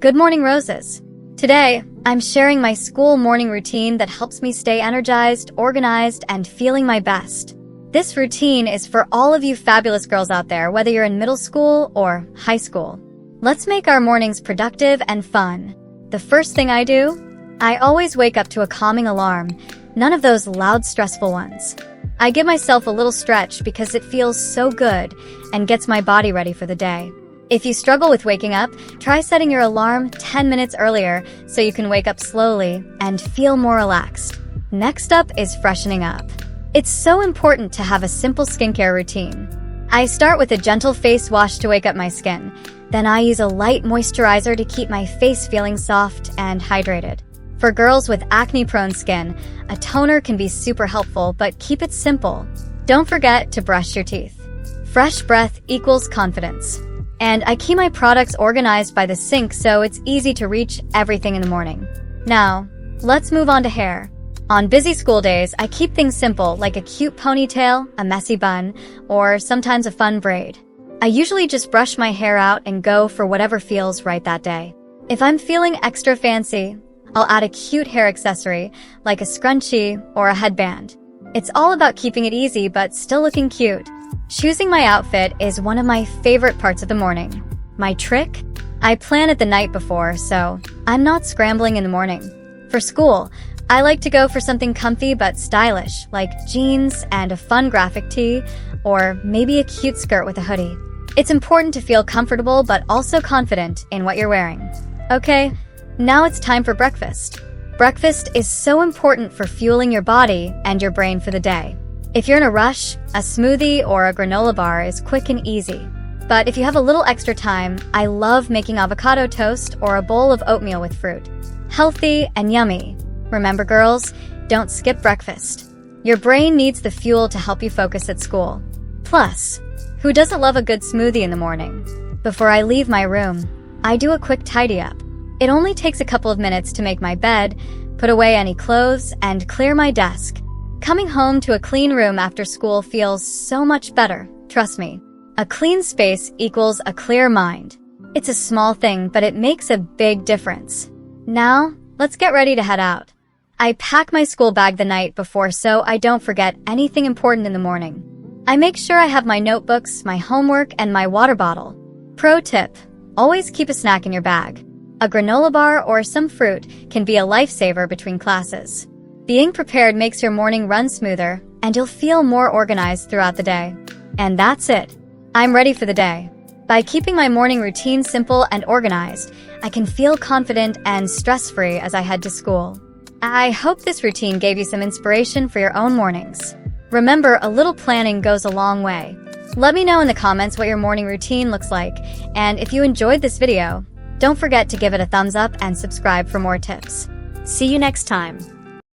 Good morning, roses. Today, I'm sharing my school morning routine that helps me stay energized, organized, and feeling my best. This routine is for all of you fabulous girls out there, whether you're in middle school or high school. Let's make our mornings productive and fun. The first thing I do, I always wake up to a calming alarm, none of those loud, stressful ones. I give myself a little stretch because it feels so good and gets my body ready for the day. If you struggle with waking up, try setting your alarm 10 minutes earlier so you can wake up slowly and feel more relaxed. Next up is freshening up. It's so important to have a simple skincare routine. I start with a gentle face wash to wake up my skin. Then I use a light moisturizer to keep my face feeling soft and hydrated. For girls with acne-prone skin, a toner can be super helpful, but keep it simple. Don't forget to brush your teeth. Fresh breath equals confidence. And I keep my products organized by the sink so it's easy to reach everything in the morning. Now, let's move on to hair. On busy school days, I keep things simple like a cute ponytail, a messy bun, or sometimes a fun braid. I usually just brush my hair out and go for whatever feels right that day. If I'm feeling extra fancy, I'll add a cute hair accessory like a scrunchie or a headband. It's all about keeping it easy but still looking cute. Choosing my outfit is one of my favorite parts of the morning. My trick? I plan it the night before, so I'm not scrambling in the morning. For school, I like to go for something comfy but stylish, like jeans and a fun graphic tee, or maybe a cute skirt with a hoodie. It's important to feel comfortable but also confident in what you're wearing. Okay, now it's time for breakfast. Breakfast is so important for fueling your body and your brain for the day. If you're in a rush, a smoothie or a granola bar is quick and easy. But if you have a little extra time, I love making avocado toast or a bowl of oatmeal with fruit. Healthy and yummy. Remember, girls, don't skip breakfast. Your brain needs the fuel to help you focus at school. Plus, who doesn't love a good smoothie in the morning? Before I leave my room, I do a quick tidy up. It only takes a couple of minutes to make my bed, put away any clothes, and clear my desk. Coming home to a clean room after school feels so much better, trust me. A clean space equals a clear mind. It's a small thing, but it makes a big difference. Now, let's get ready to head out. I pack my school bag the night before so I don't forget anything important in the morning. I make sure I have my notebooks, my homework, and my water bottle. Pro tip, always keep a snack in your bag. A granola bar or some fruit can be a lifesaver between classes. Being prepared makes your morning run smoother, and you'll feel more organized throughout the day. And that's it. I'm ready for the day. By keeping my morning routine simple and organized, I can feel confident and stress-free as I head to school. I hope this routine gave you some inspiration for your own mornings. Remember, a little planning goes a long way. Let me know in the comments what your morning routine looks like, and if you enjoyed this video, don't forget to give it a thumbs up and subscribe for more tips. See you next time.